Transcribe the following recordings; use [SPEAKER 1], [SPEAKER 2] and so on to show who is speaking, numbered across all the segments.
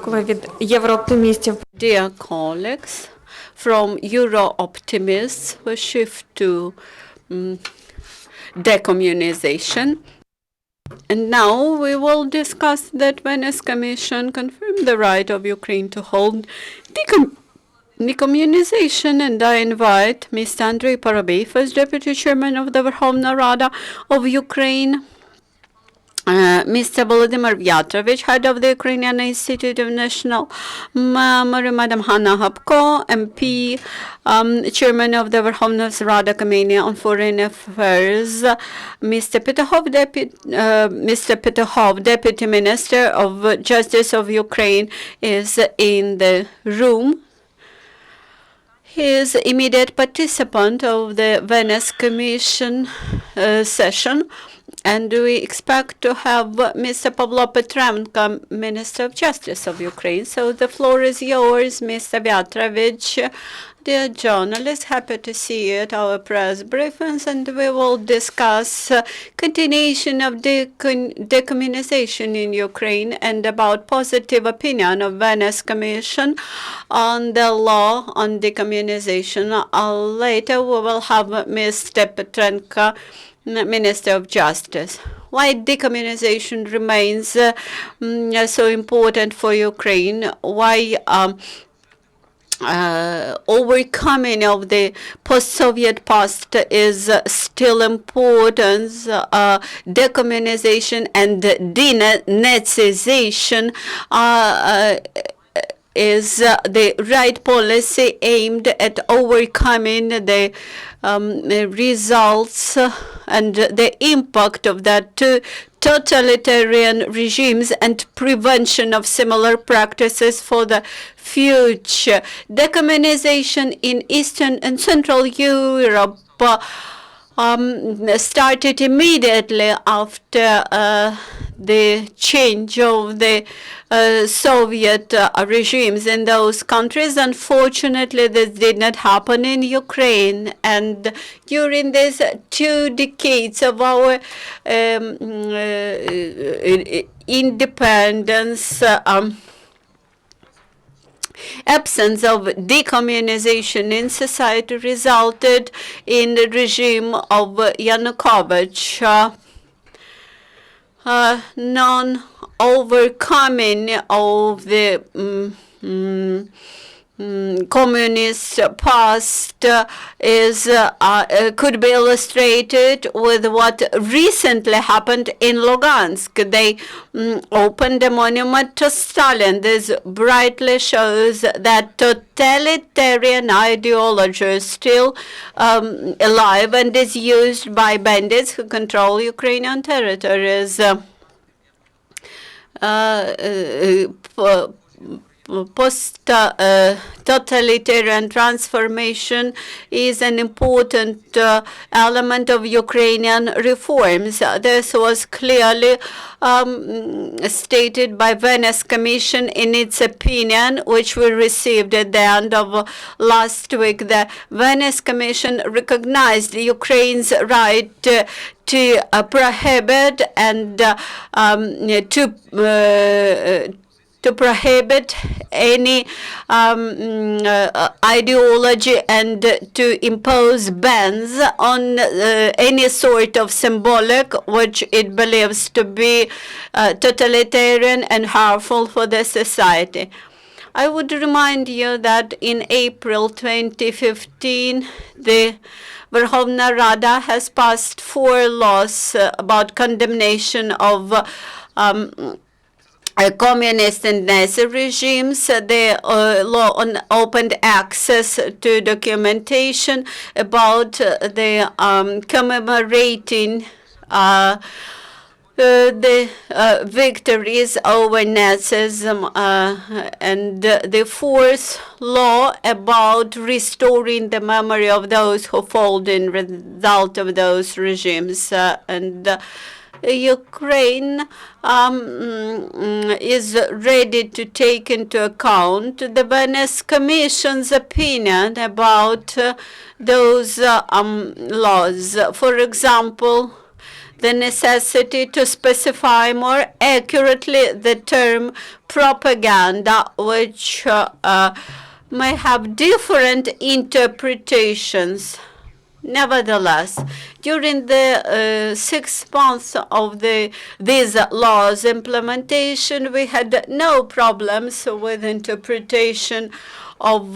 [SPEAKER 1] колеги єврооптимістів.
[SPEAKER 2] Dear colleagues, from Euro-optimists, we shift to decommunization. And now we will discuss that Venice Commission confirmed the right of Ukraine to hold decommunization, and I invite Mr. Andriy Parubiy, first Deputy Chairman of the Verkhovna Rada of Ukraine, Mr. Volydymyr Viatrovych, head of the Ukrainian Institute of National Memory, Madam Hanna, Hopko, MP, Chairman of the Verkhovna's Rada Committee on Foreign Affairs, Mr. Petukhov, Deputy Minister of Justice of Ukraine, is in the room. He is immediate participant of the Venice Commission session. And we expect to have Mr. Pavlo Petrenko, Minister of Justice of Ukraine. So the floor is yours, Mr. Viatrovych. Dear journalists, happy to see you at our press briefings, and we will discuss continuation of decommunization in Ukraine and about positive opinion of Venice Commission on the law on decommunization. Later we will have Mr. Petrenko, Minister of Justice. Why decommunization remains so important for Ukraine? Why overcoming of the post-Soviet past is still important. Decommunization and denazization is the right policy aimed at overcoming the results and the impact of that totalitarian regimes and prevention of similar practices for the future. Decommunization in Eastern and Central Europe started immediately after the change of the Soviet regimes in those countries. Unfortunately, this did not happen in Ukraine. And during these 2 decades of our independence, absence of decommunization in society resulted in the regime of Yanukovych. Non-overcoming of the communist past could be illustrated with what recently happened in Lugansk. They opened a monument to Stalin. This brightly shows that totalitarian ideology is still alive and is used by bandits who control Ukrainian territories. Post-totalitarian transformation is an important element of Ukrainian reforms. This was clearly stated by Venice Commission in its opinion, which we received at the end of last week. The Venice Commission recognized Ukraine's right to prohibit and to prohibit any ideology and to impose bans on any sort of symbolic which it believes to be totalitarian and harmful for the society. I would remind you that in April 2015, the Verkhovna Rada has passed 4 laws about condemnation of communist and Nazi regimes. The law on open access to documentation about the commemorating the victories over Nazism, and the 4th law about restoring the memory of those who fought in result of those regimes. Ukraine is ready to take into account the Venice Commission's opinion about those laws. For example, the necessity to specify more accurately the term propaganda, which may have different interpretations. Nevertheless, during the 6 months of these laws implementation, we had no problems with interpretation of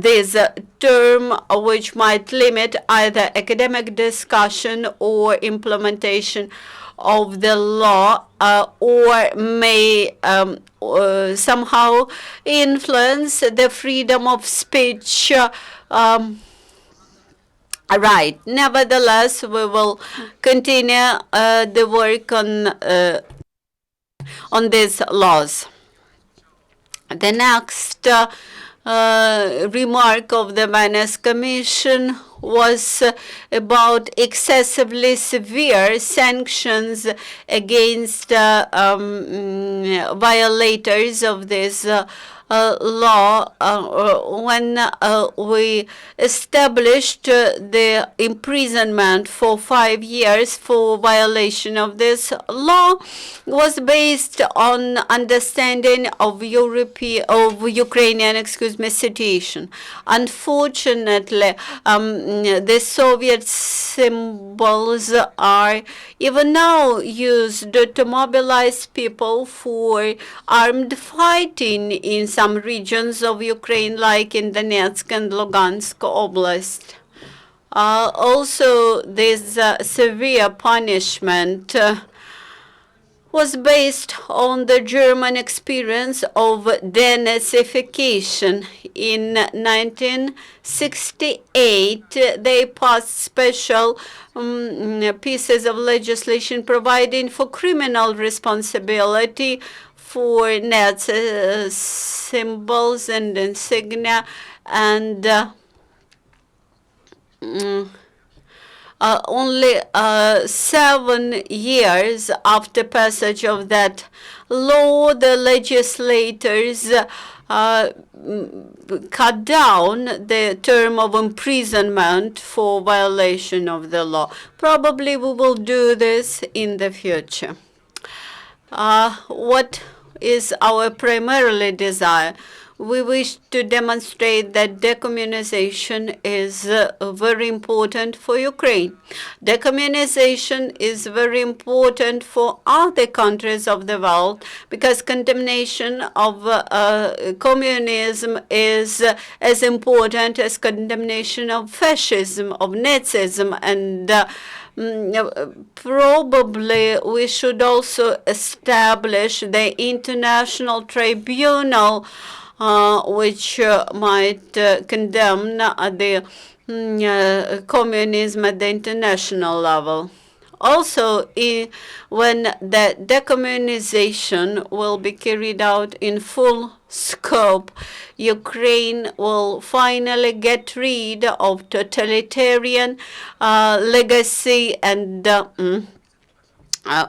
[SPEAKER 2] this term, which might limit either academic discussion or implementation of the law, or may somehow influence the freedom of speech right. Nevertheless, we will continue the work on these laws. The next remark of the Venice Commission was about excessively severe sanctions against violators of this law when we established the imprisonment for 5 years for violation of this law was based on understanding of Ukrainian situation. Unfortunately, the Soviet symbols are even now used to mobilize people for armed fighting in some regions of Ukraine, like in Donetsk and Lugansk Oblast. Also, this severe punishment was based on the German experience of denazification. In 1968, they passed special pieces of legislation providing for criminal responsibility for Nazi symbols and insignia, and only 7 years after passage of that law, the legislators cut down the term of imprisonment for violation of the law. Probably we will do this in the future. What is our primarily desire? We wish to demonstrate that decommunization is very important for Ukraine. Decommunization is very important for other countries of the world because condemnation of communism is as important as condemnation of fascism, of Nazism, and probably we should also establish the international tribunal which might condemn the communism at the international level. Also, when the decommunization will be carried out in full scope, Ukraine will finally get rid of totalitarian legacy and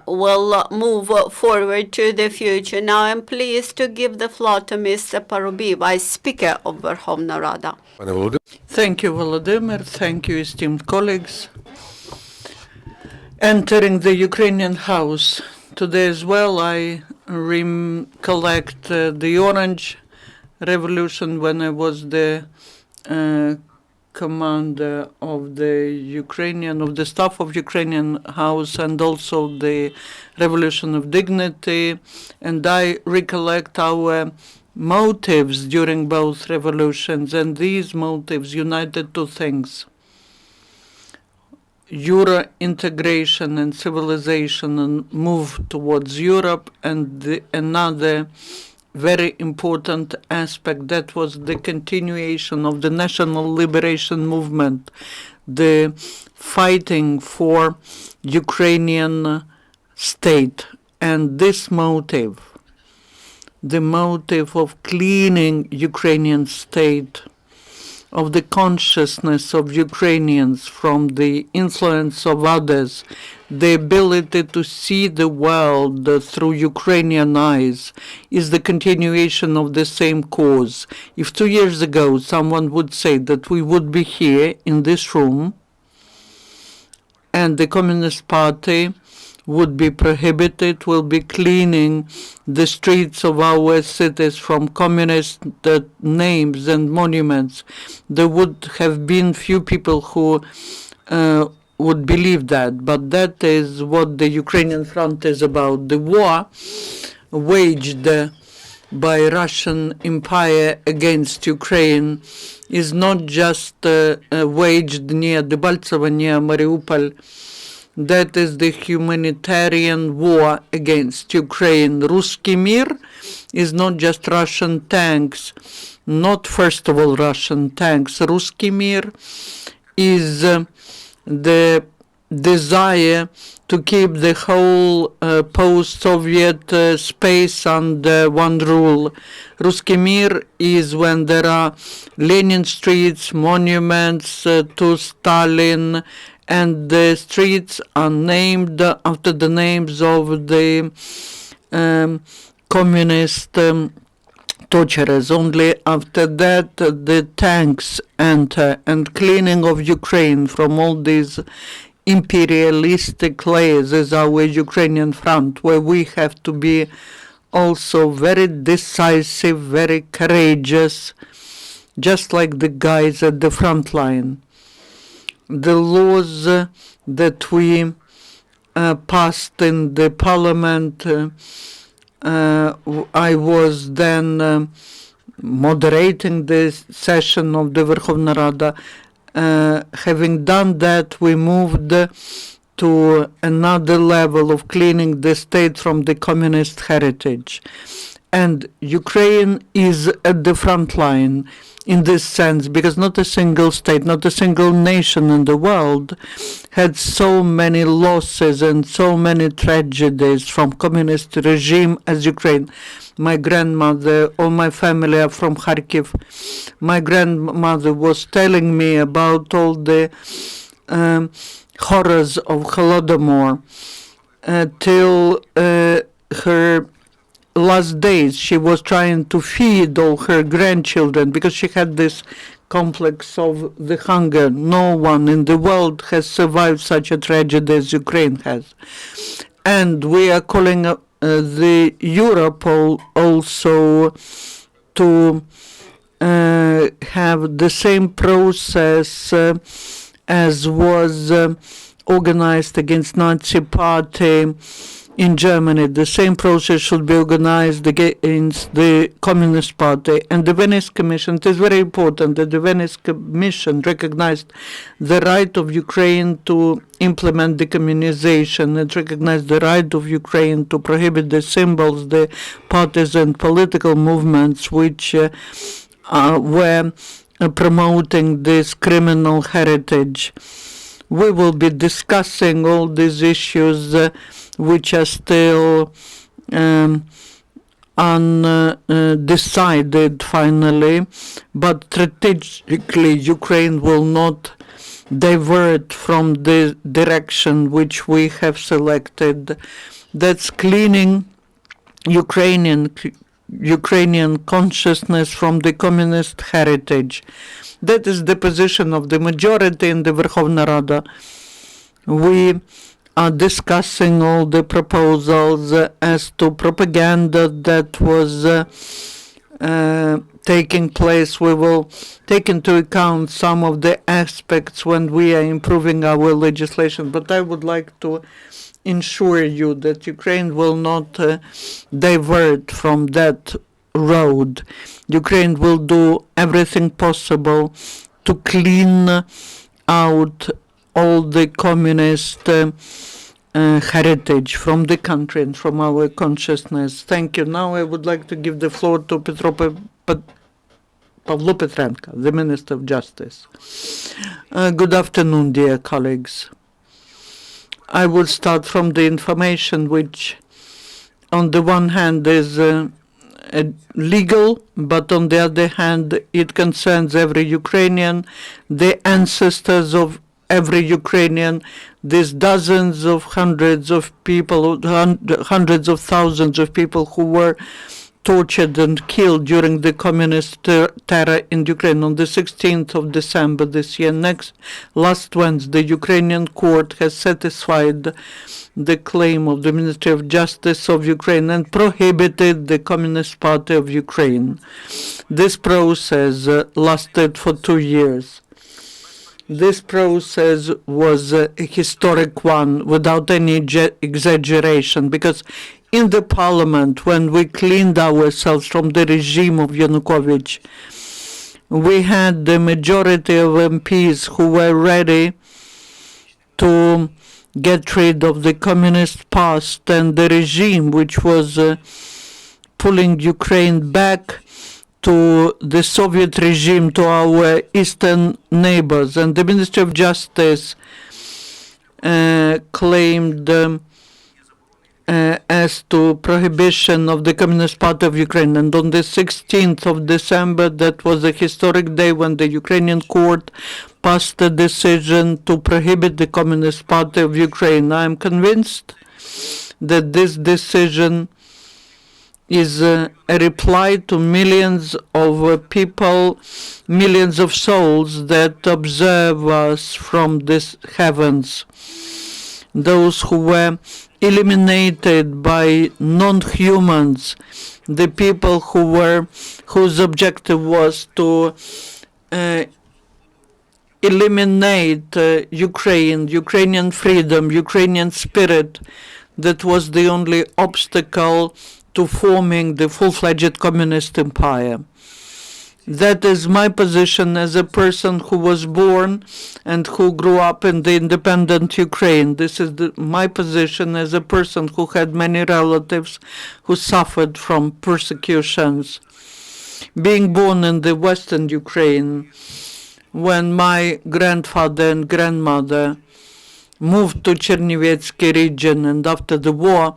[SPEAKER 2] will move forward to the future. Now I'm pleased to give the floor to Mr. Parubiy, Vice Speaker of Verkhovna Rada.
[SPEAKER 3] Thank you, Volodymyr. Thank you, esteemed colleagues. Entering the Ukrainian House today as well, I recollect the Orange Revolution when I was the commander of the staff of Ukrainian House, and also the Revolution of Dignity. And I recollect our motives during both revolutions, and these motives united two things: Euro integration and civilization and move towards Europe, and another very important aspect, that was the continuation of the national liberation movement, the fighting for Ukrainian state. And this motive, the motive of cleaning Ukrainian state, of the consciousness of Ukrainians from the influence of others, the ability to see the world through Ukrainian eyes, is the continuation of the same cause. If 2 years ago someone would say that we would be here in this room and the Communist Party would be prohibited, will be cleaning the streets of our cities from communist names and monuments. There would have been few people who would believe that, but that is what the Ukrainian front is about. The war waged by Russian Empire against Ukraine is not just waged near Debaltseve, near Mariupol. That is the humanitarian war against Ukraine. Ruski Mir is not just Russian tanks, not first of all Russian tanks. Ruski Mir is the desire to keep the whole post-Soviet space under one rule. Ruski Mir is when there are Lenin streets, monuments to Stalin, and the streets are named after the names of the communist torturers. Only after that the tanks enter, and cleaning of Ukraine from all these imperialistic layers is our Ukrainian front, where we have to be also very decisive, very courageous, just like the guys at the front line. The laws that we passed in the parliament, I was then moderating the session of the Verkhovna Rada. Having done that, we moved to another level of cleaning the state from the communist heritage. And Ukraine is at the front line in this sense, because not a single state, not a single nation in the world had so many losses and so many tragedies from communist regime as Ukraine. My grandmother, all my family are from Kharkiv. My grandmother was telling me about all the horrors of Holodomor till her last days. She was trying to feed all her grandchildren because she had this complex of the hunger. No one in the world has survived such a tragedy as Ukraine has. And we are calling the Europe also to have the same process as was organized against Nazi Party in Germany. The same process should be organized against the Communist Party. And the Venice Commission, it is very important that the Venice Commission recognized the right of Ukraine to implement decommunization and recognized the right of Ukraine to prohibit the symbols, the parties and political movements which were promoting this criminal heritage. We will be discussing all these issues which are still undecided finally, but strategically Ukraine will not divert from the direction which we have selected. That's cleaning Ukrainian consciousness from the communist heritage. That is the position of the majority in the Verkhovna Rada. We are discussing all the proposals as to propaganda that was taking place. We will take into account some of the aspects when we are improving our legislation, but I would like to ensure you that Ukraine will not divert from that road. Ukraine will do everything possible to clean out all the communist heritage from the country and from our consciousness. Thank you. Now I would like to give the floor to Pavlo Petrenko, the Minister of Justice. Good afternoon, dear colleagues. I will start from the information which, on the one hand, is legal, but on the other hand, it concerns every Ukrainian, the ancestors of every Ukrainian, these dozens of hundreds of people, hundreds of thousands of people who were tortured and killed during the communist terror in Ukraine on the 16th of December this year. Last Wednesday, the Ukrainian court has satisfied the claim of the Ministry of Justice of Ukraine and prohibited the Communist Party of Ukraine. This process lasted for 2 years. This process was a historic one without any exaggeration, because in the parliament, when we cleaned ourselves from the regime of Yanukovych, we had the majority of MPs who were ready to get rid of the communist past and the regime which was pulling Ukraine back to the Soviet regime, to our eastern neighbors. And the Ministry of Justice claimed as to prohibition of the Communist Party of Ukraine. And on the 16th of December, that was a historic day when the Ukrainian court passed a decision to prohibit the Communist Party of Ukraine. I am convinced that this decision is a reply to millions of people, millions of souls that observe us from these heavens. Those who were eliminated by non-humans, the people whose objective was to eliminate Ukrainian freedom, Ukrainian spirit, that was the only obstacle to forming the full-fledged communist empire. That is my position as a person who was born and who grew up in the independent Ukraine. This is my position as a person who had many relatives who suffered from persecutions. Being born in the western Ukraine, when my grandfather and grandmother moved to Chernivetsky region, and after the war,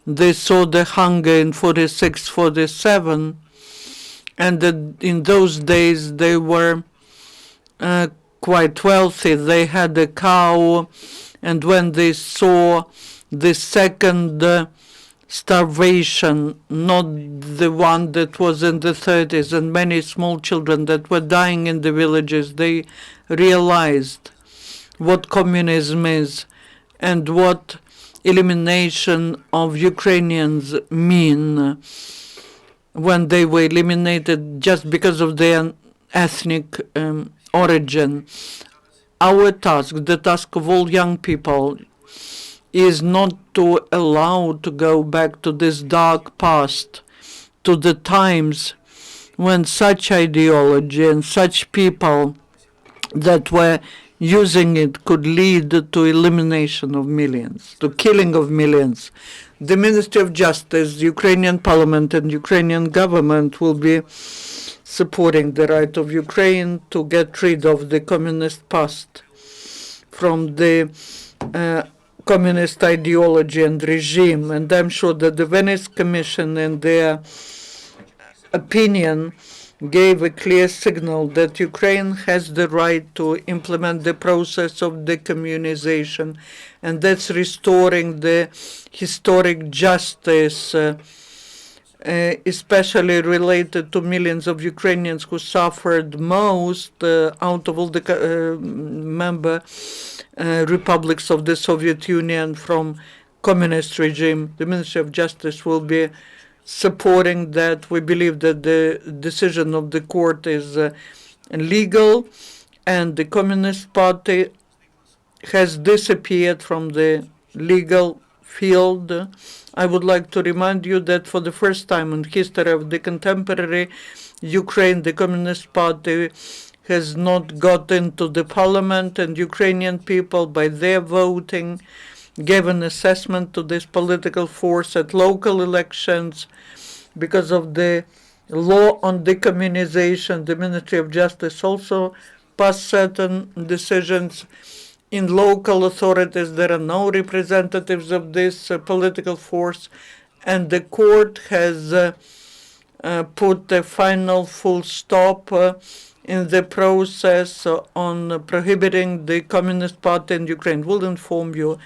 [SPEAKER 3] they saw the hunger in 46, 47, and in those days they were quite wealthy. They had a cow, and when they saw the second starvation, not the one that was in the 30s, and many small children that were dying in the villages, they realized what communism is and what elimination of Ukrainians mean when they were eliminated just because of their ethnic origin. Our task, the task of all young people, is not to allow to go back to this dark past, to the times when such ideology and such people that were using it could lead to elimination of millions, to killing of millions. The Ministry of Justice, the Ukrainian Parliament, and Ukrainian government will be supporting the right of Ukraine to get rid of the communist past from the communist ideology and regime. And I'm sure that the Venice Commission, in their opinion, gave a clear signal that Ukraine has the right to implement the process of decommunization, and that's restoring the historic justice, especially related to millions of Ukrainians who suffered most out of all the member republics of the Soviet Union from communist regime. The Ministry of Justice will be supporting that. We believe that the decision of the court is legal, and the Communist Party has disappeared from the legal field. I would like to remind you that for the first time in history of the contemporary Ukraine, the Communist Party has not got into the parliament, and Ukrainian people, by their voting, gave an assessment to this political force at local elections. Because of the law on decommunization, the Ministry of Justice also passed certain decisions. In local authorities, there are no representatives of this political force, and the court has put a final full stop in the process on prohibiting the Communist Party in Ukraine. We'll inform you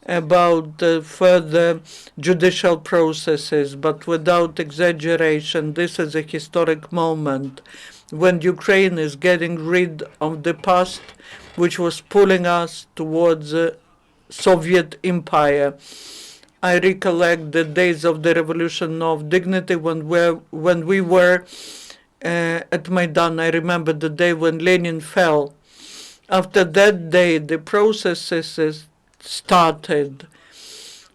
[SPEAKER 3] about further judicial processes, but without exaggeration, this is a historic moment when Ukraine is getting rid of the past, which was pulling us towards Soviet Empire. I recollect the days of the Revolution of Dignity when we were at Maidan. I remember the day when Lenin fell. After that day, the processes started,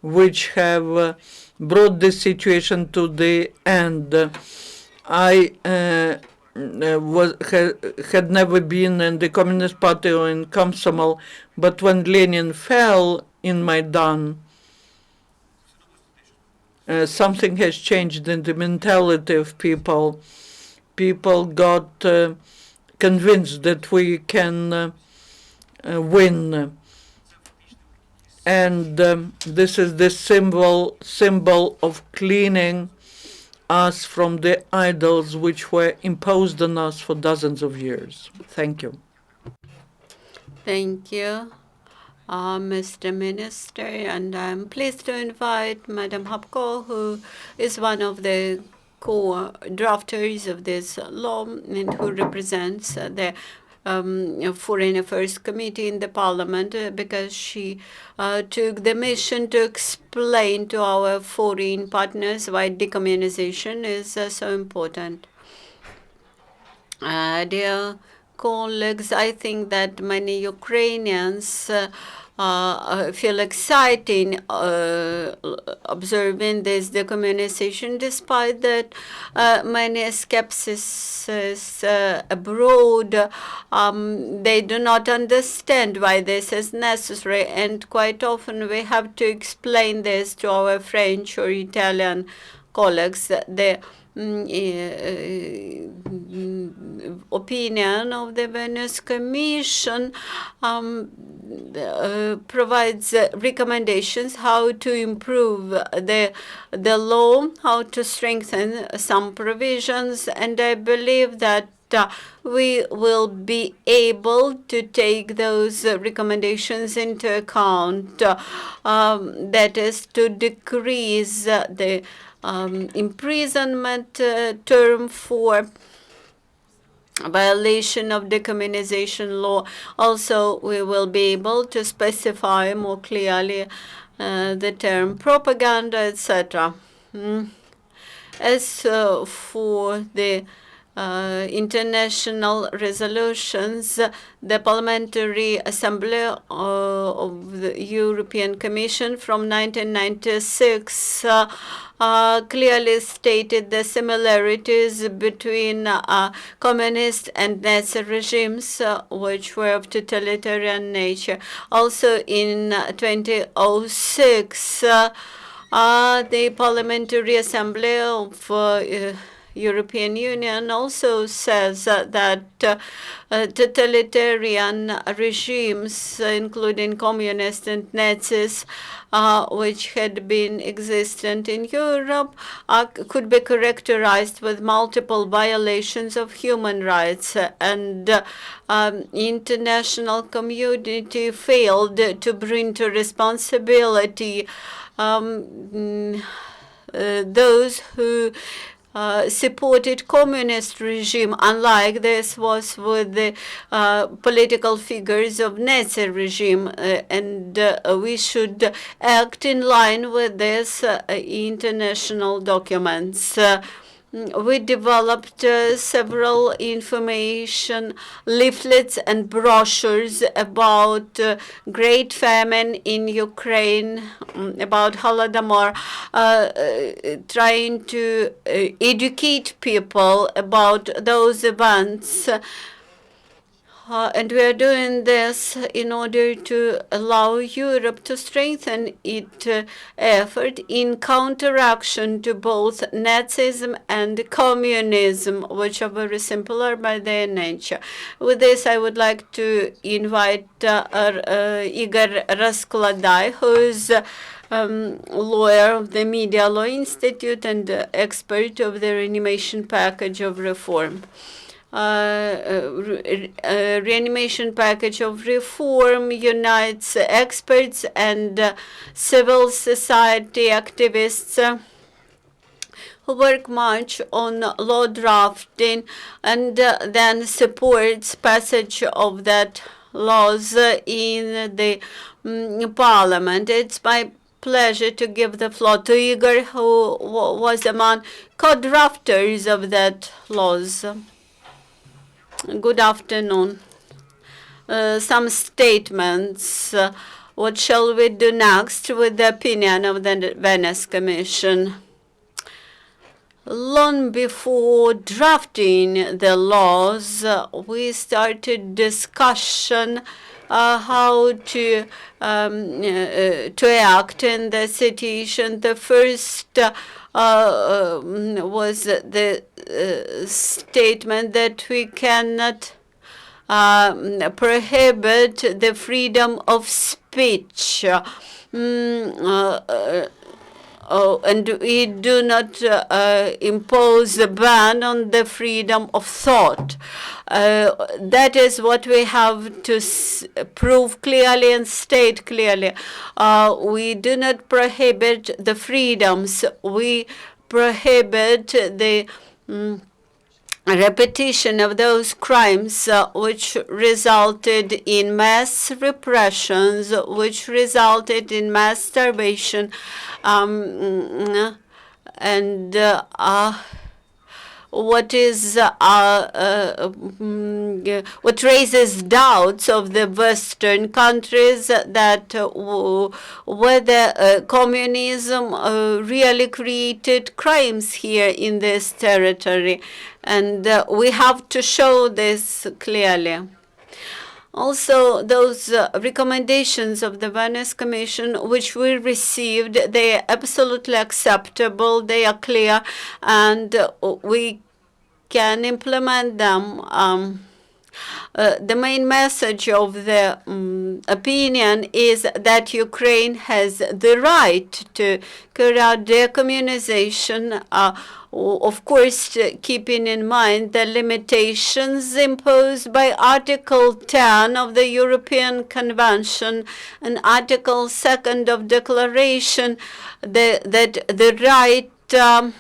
[SPEAKER 3] which have brought this situation to the end. I had never been in the Communist Party or in Komsomol, but when Lenin fell in Maidan, something has changed in the mentality of people. People got convinced that we can win. And this is the symbol of cleaning us from the idols which were imposed on us for dozens of years. Thank you.
[SPEAKER 2] Thank you, Mr. Minister, and I'm pleased to invite Madam Hopko, who is one of the co-drafters of this law and who represents the Foreign Affairs Committee in the Parliament, because she took the mission to explain to our foreign partners why decommunization is so important. Dear colleagues, I think that many Ukrainians feel exciting observing this decommunization, despite that many skeptics abroad, they do not understand why this is necessary, and quite often we have to explain this to our French or Italian colleagues. The opinion of the Venice Commission provides recommendations how to improve the law, how to strengthen some provisions, and I believe that we will be able to take those recommendations into account. That is to decrease the imprisonment term for violation of decommunization law. Also, we will be able to specify more clearly the term propaganda, etc. As for the international resolutions, the Parliamentary Assembly of the European Commission from 1996 clearly stated the similarities between communist and Nazi regimes, which were of totalitarian nature. Also in 2006, the Parliamentary Assembly of European Union also says that totalitarian regimes, including communist and Nazis, which had been existent in Europe, could be characterized with multiple violations of human rights, and international community failed to bring to responsibility those who supported communist regime, unlike this was with the political figures of Nazi regime, and we should act in line with this international documents. We developed several information leaflets and brochures about Great Famine in Ukraine, about Holodomor, trying to educate people about those events. And we are doing this in order to allow Europe to strengthen its effort in counteraction to both Nazism and communism, which are very similar by their nature. With this, I would like to invite Ihor Rozkladay, who is lawyer of the Media Law Institute and expert of the Reanimation package of reform. reanimation package of reform unites experts and civil society activists who work much on law drafting and then supports passage of that laws in the parliament. It's my pleasure to give the floor to Ihor, who was among co-drafters of that laws. Good afternoon. Some statements. What shall we do next with the opinion of the Venice Commission? Long before drafting the laws, we started discussion how to act in the situation. The first was the statement that we cannot prohibit the freedom of speech. And we do not impose a ban on the freedom of thought. That is what we have to prove clearly and state clearly. We do not prohibit the freedoms. We prohibit the repetition of those crimes which resulted in mass repressions, which resulted in mass starvation, and what raises doubts of the Western countries that whether communism really created crimes here in this territory. And we have to show this clearly. Also, those recommendations of the Venice Commission, which we received, they are absolutely acceptable, they are clear, and we can implement them. The main message of the opinion is that Ukraine has the right to carry out decommunization, of course, keeping in mind the limitations imposed by Article 10 of the European Convention and Article 2 of Declaration, that the right to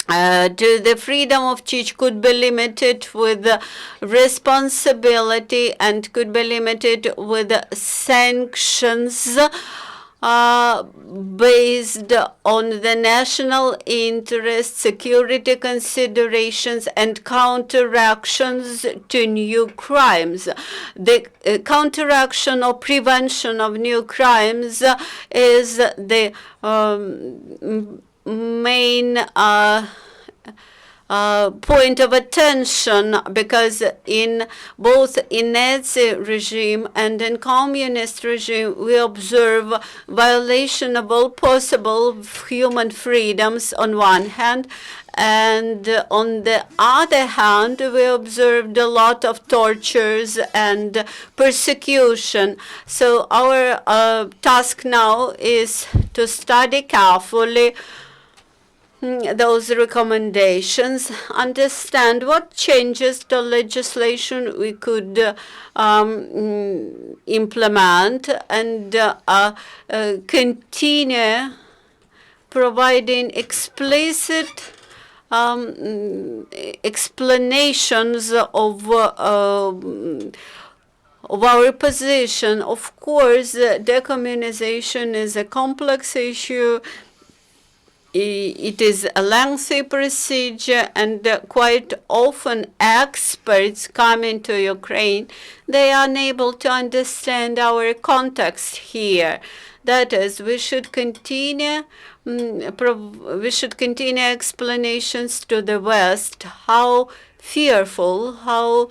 [SPEAKER 2] the freedom of speech could be limited with responsibility and could be limited with sanctions based on the national interest, security considerations, and counteractions to new crimes. The counteraction or prevention of new crimes is the main point of attention, because in both in Nazi regime and in communist regime we observe violation of all possible human freedoms on one hand, and on the other hand we observed a lot of tortures and persecution. So our task now is to study carefully those recommendations, understand what changes to legislation we could implement, and continue providing explicit explanations of our position. Of course, decommunization is a complex issue. It is a lengthy procedure, and quite often experts coming to Ukraine, they are unable to understand our context here. That is, we should continue explanations to the West how fearful, how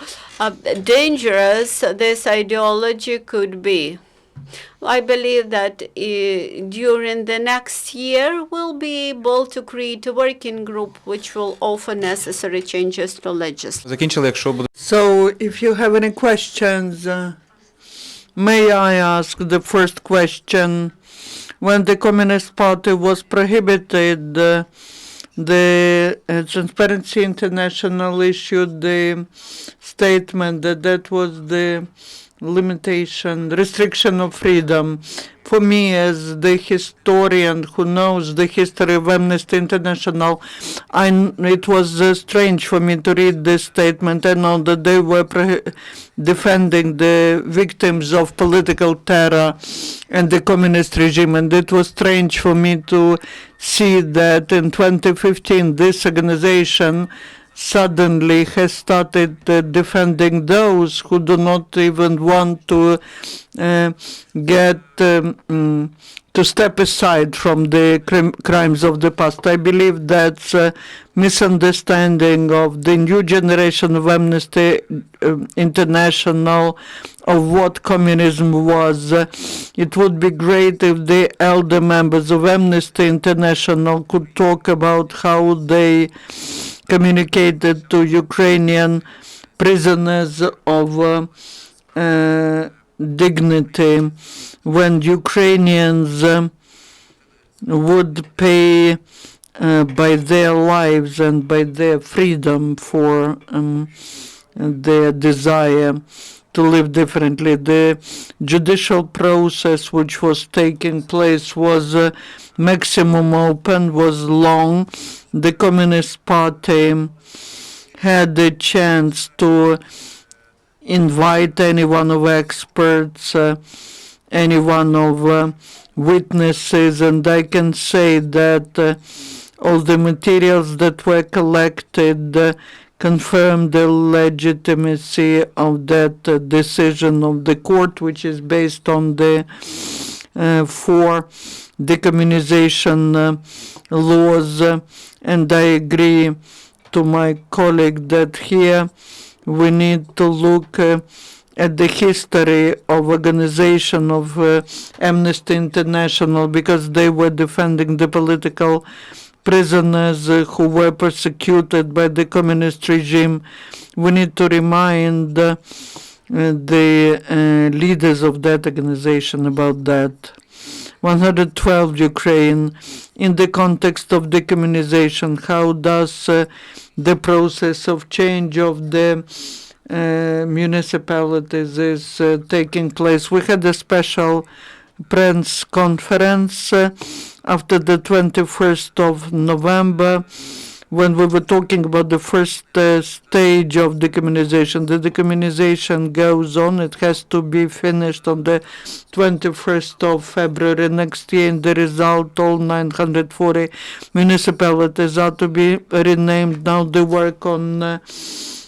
[SPEAKER 2] dangerous this ideology could be. I believe that during the next year we'll be able to create a working group which will offer necessary changes to legislation.
[SPEAKER 3] So if you have any questions, may I ask the first question? When the Communist Party was prohibited The Transparency International issued the statement that was the restriction of freedom. For me, as the historian who knows the history of Amnesty International, it was strange for me to read this statement and know that they were defending the victims of political terror and the communist regime. And it was strange for me to see that in 2015, this organization suddenly has started defending those who do not even want to to step aside from the crimes of the past. I believe that's a misunderstanding of the new generation of Amnesty International of what communism was. It would be great if the elder members of Amnesty International could talk about how they communicated to Ukrainian prisoners of dignity when Ukrainians would pay by their lives and by their freedom for their desire to live differently. The judicial process which was taking place was maximum open, was long. The Communist Party had the chance to invite any one of experts, any one of witnesses, and I can say that all the materials that were collected confirm the legitimacy of that decision of the court, which is based on the four decommunization laws. And I agree to my colleague that here we need to look at the history of organization of Amnesty International, because they were defending the political prisoners who were persecuted by the communist regime. We need to remind the leaders of that organization about that. 112 Ukraine, in the context of decommunization, how does the process of change of the municipalities is taking place? We had a special press conference after the 21st of November, when we were talking about the first stage of decommunization. The decommunization goes on. It has to be finished on the 21st of February next year. In the result, all 940 municipalities are to be renamed. Now the work on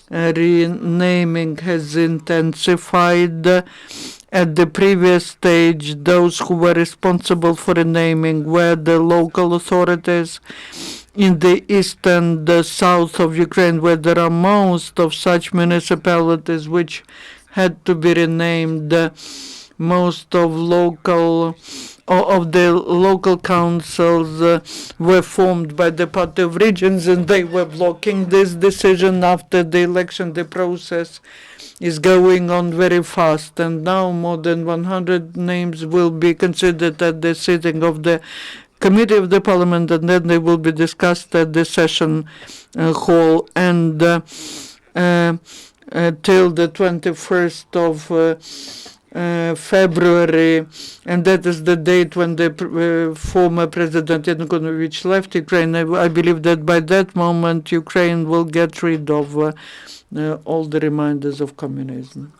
[SPEAKER 3] renaming has intensified. At the previous stage, those who were responsible for renaming were the local authorities in the east and the south of Ukraine, where there are most of such municipalities which had to be renamed. Most of the local councils were formed by the Party of Regions, and they were blocking this decision after the election. The process is going on very fast, and now more than 100 names will be considered at the sitting of the Committee of the Parliament, and then they will be discussed at the session hall, and till the 21st of February, and that is the date when the former President Yanukovych left Ukraine. I believe that by that moment Ukraine will get rid of all the reminders of communism.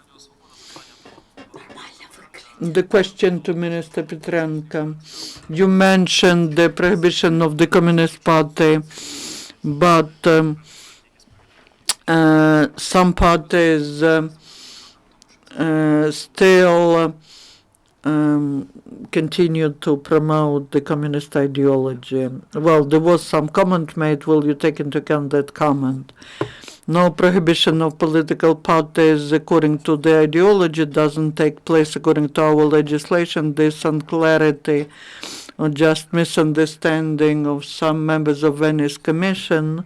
[SPEAKER 3] The question to Minister Petrenko. You mentioned the prohibition of the Communist Party, but some parties still continue to promote the communist ideology. Well, there was some comment made. Will you take into account that comment? No prohibition of political parties according to the ideology doesn't take place according to our legislation. This unclarity or just misunderstanding of some members of Venice Commission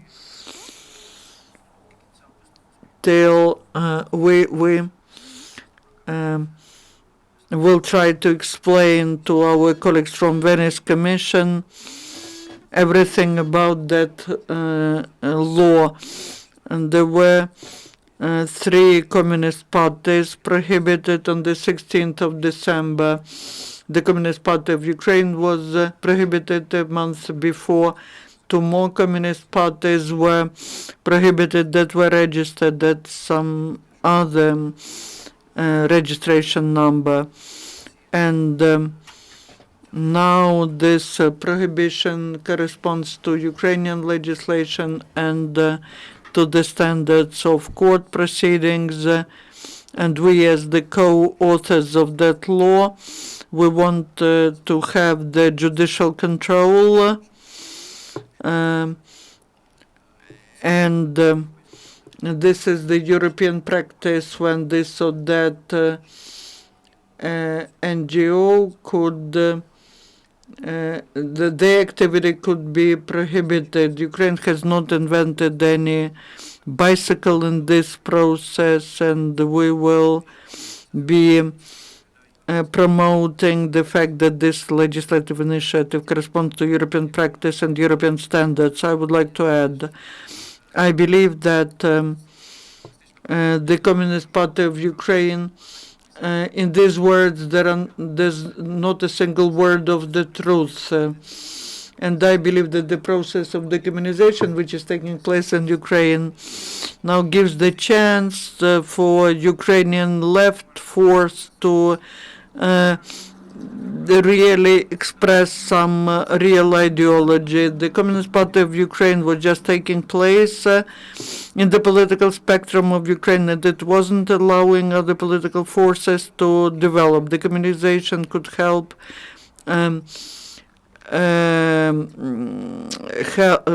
[SPEAKER 3] till we will try to explain to our colleagues from Venice Commission everything about that law. And there were 3 communist parties prohibited on the 16th of December. The Communist Party of Ukraine was prohibited a month before. 2 more communist parties were prohibited that were registered at some other registration number. And now this prohibition corresponds to Ukrainian legislation and to the standards of court proceedings. And we, as the co-authors of that law, we want to have the judicial control and this is the European practice when this or that NGO could, the activity could be prohibited. Ukraine has not invented any bicycle in this process, and we will be promoting the fact that this legislative initiative corresponds to European practice and European standards. I would like to add, I believe that the Communist Party of Ukraine, in these words, there's not a single word of the truth. And I believe that the process of decommunization, which is taking place in Ukraine, now gives the chance for Ukrainian left force to really express some real ideology. The Communist Party of Ukraine was just taking place in the political spectrum of Ukraine, and it wasn't allowing other political forces to develop. Decommunization could help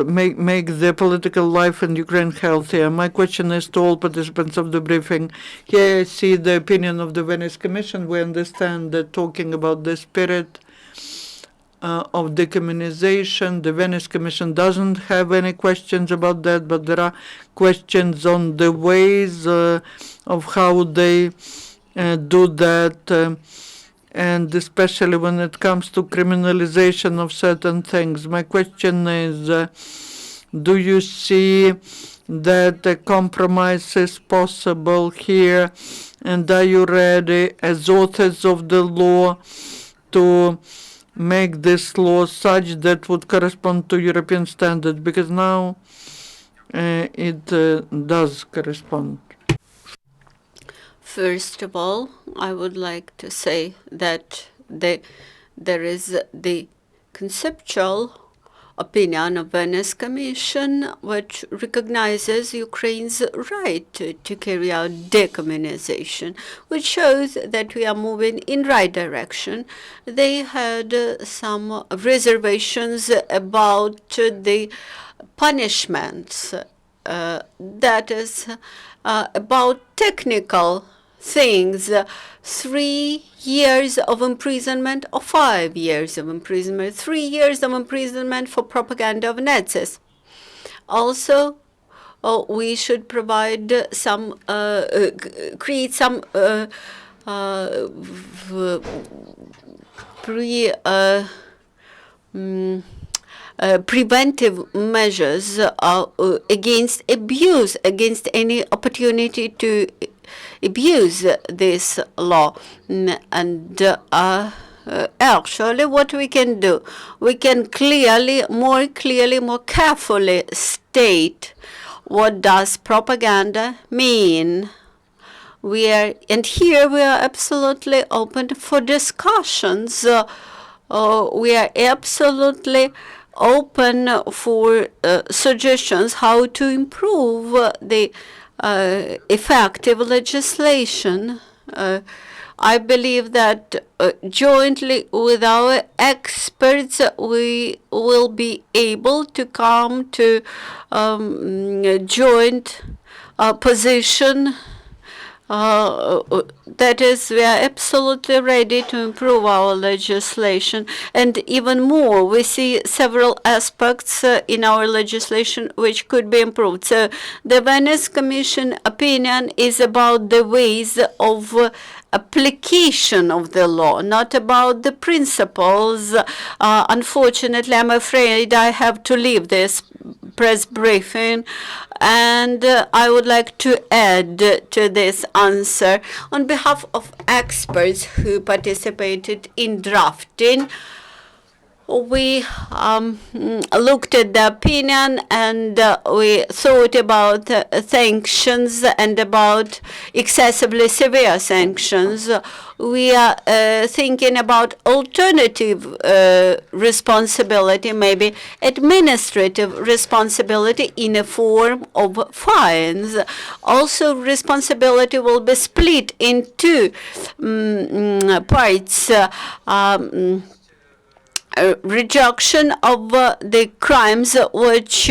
[SPEAKER 3] make the political life in Ukraine healthier. My question is to all participants of the briefing. Here I see the opinion of the Venice Commission. We understand that talking about the spirit of decommunization, the Venice Commission doesn't have any questions about that, but there are questions on the ways of how they do that. And especially when it comes to criminalization of certain things. My question is, do you see that a compromise is possible here? And are you ready, as authors of the law, to make this law such that would correspond to European standards? Because now it does correspond.
[SPEAKER 2] First of all, I would like to say that there is the conceptual opinion of Venice Commission, which recognizes Ukraine's right to carry out decommunization, which shows that we are moving in right direction. They had some reservations about the punishments, that is about technical things, 3 years of imprisonment or 5 years of imprisonment, 3 years of imprisonment for propaganda of Nazis. Also, we should provide some, create some preventive measures against abuse, against any opportunity to abuse this law. And actually what we can do, we can more carefully state what does propaganda mean. And here we are absolutely open for discussions. We are absolutely open for suggestions how to improve the effective legislation. I believe that jointly with our experts, we will be able to come to joint position That is, we are absolutely ready to improve our legislation. And even more, we see several aspects in our legislation which could be improved. So the Venice Commission opinion is about the ways of application of the law, not about the principles. Unfortunately, I'm afraid I have to leave this press briefing, and I would like to add to this answer on behalf of experts who participated in drafting. We looked at the opinion, and we thought about sanctions and about excessively severe sanctions. We are thinking about alternative responsibility, maybe administrative responsibility in a form of fines. Also, responsibility will be split in two parts. Rejection of the crimes which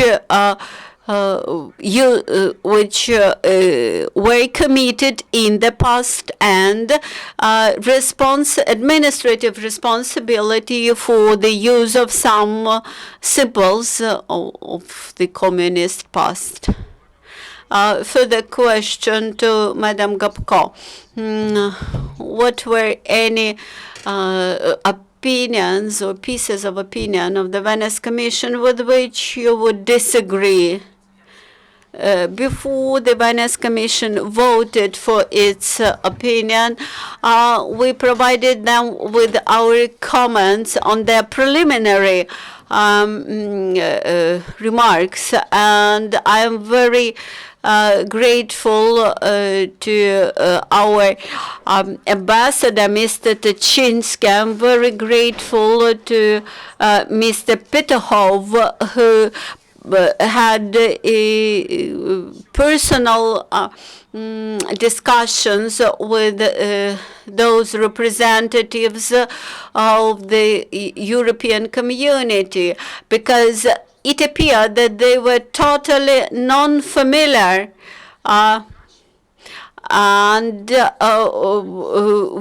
[SPEAKER 2] were committed in the past, and administrative responsibility for the use of some symbols of the communist past. Further question to Madam Hopko. What were any opinions or pieces of opinion of the Venice Commission with which you would disagree? Before the Venice Commission voted for its opinion, we provided them with our comments on their preliminary remarks, and I am very grateful to our ambassador, Mr. Tachinsky. I'm very grateful to Mr. Petukhov, who had personal discussions with those representatives of the European community, because it appeared that they were totally non-familiar, and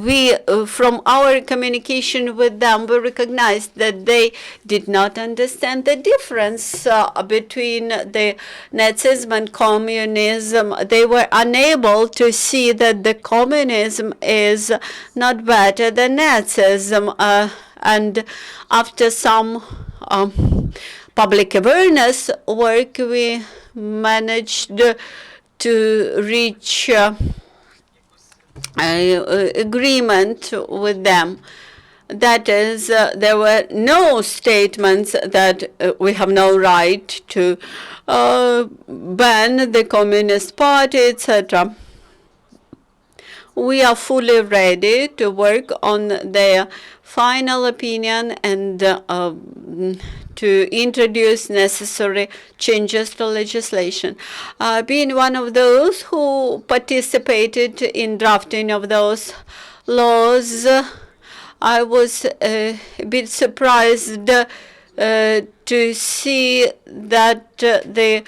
[SPEAKER 2] we, from our communication with them, we recognized that they did not understand the difference between the Nazism and communism. They were unable to see that the communism is not better than Nazism. And after some public awareness work, we managed to reach agreement with them. That is, there were no statements that we have no right to ban the Communist Party, etc. We are fully ready to work on their final opinion and to introduce necessary changes to legislation. Being one of those who participated in drafting of those laws, I was a bit surprised to see that the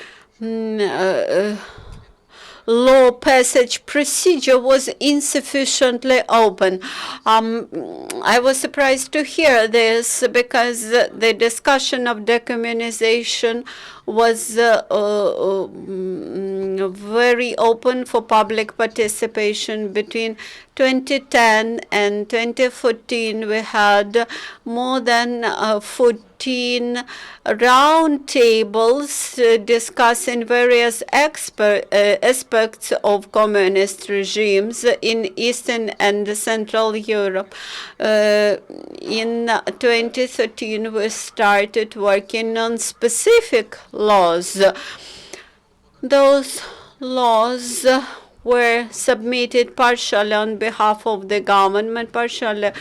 [SPEAKER 2] law passage procedure was insufficiently open. I was surprised to hear this, because the discussion of decommunization was very open for public participation. Between 2010 and 2014, we had more than 14 round tables discussing various aspects of communist regimes in Eastern and Central Europe. In 2013, we started working on specific laws. Those laws were submitted partially on behalf of the government, partially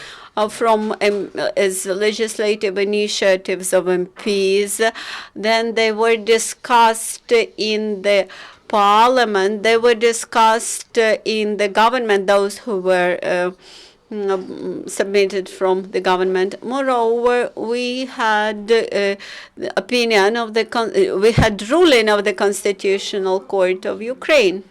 [SPEAKER 2] from as legislative initiatives of MPs. Then they were discussed in the parliament. They were discussed in the government, those who were submitted from the government. Moreover, we had opinion of the we had ruling of the Constitutional Court of Ukraine.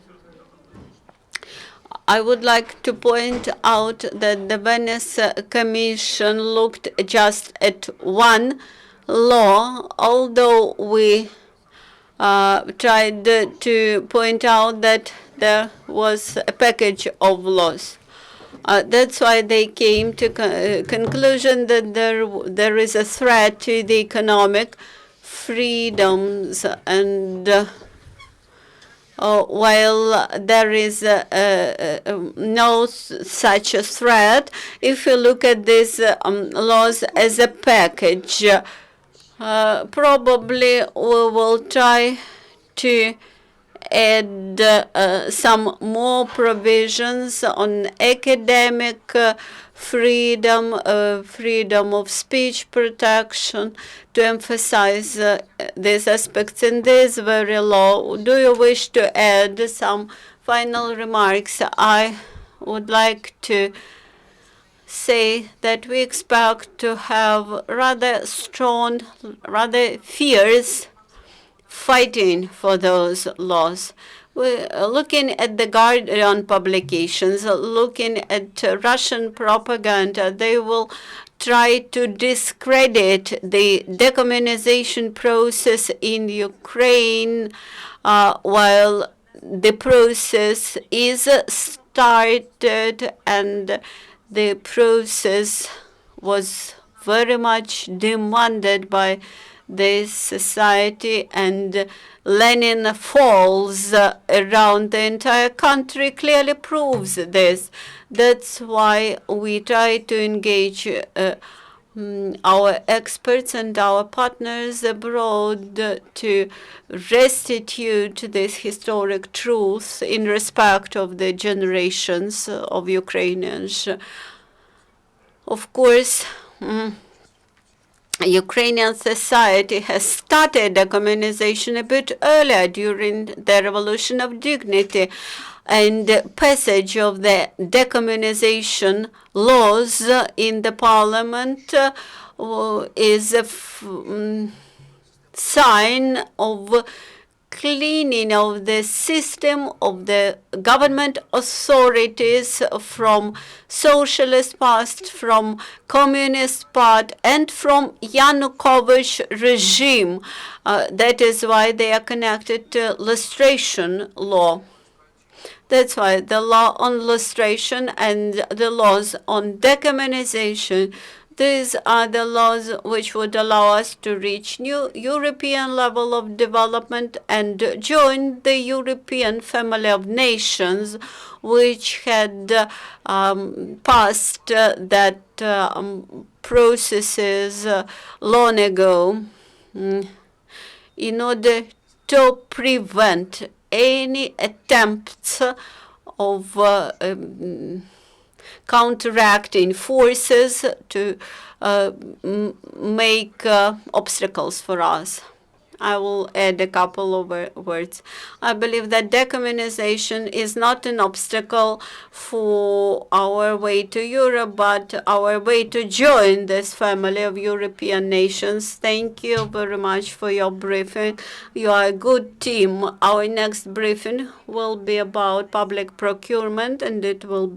[SPEAKER 2] I would like to point out that the Venice Commission looked just at one law, although we tried to point out that there was a package of laws. That's why they came to conclusion that there is a threat to the economic freedoms, and while there is no such a threat, if you look at these laws as a package, probably we will try to add some more provisions on academic freedom, freedom of speech protection, to emphasize these aspects in this very law. Do you wish to add some final remarks? I would like to say that we expect to have rather strong, rather fierce fighting for those laws. We're looking at the Guardian publications, looking at Russian propaganda. They will try to discredit the decommunization process in Ukraine, while the process is started, and the process was very much demanded by this society, and Lenin falls around the entire country clearly proves this. That's why we try to engage our experts and our partners abroad to restitute this historic truth in respect of the generations of Ukrainians. Of course, Ukrainian society has started decommunization a bit earlier during the Revolution of Dignity, and passage of the decommunization laws in the parliament is a sign of cleaning of the system of the government authorities from socialist past, from communist part, and from Yanukovych regime. That is why they are connected to lustration law. That's why the law on lustration and the laws on decommunization, these are the laws which would allow us to reach new European level of development and join the European family of nations, which had passed that processes long ago, in order to prevent any attempts of counteracting forces to make obstacles for us. I will add a couple of words. I believe that decommunization is not an obstacle for our way to Europe, but our way to join this family of European nations. Thank you very much for your briefing. You are a good team. Our next briefing will be about public procurement, and it will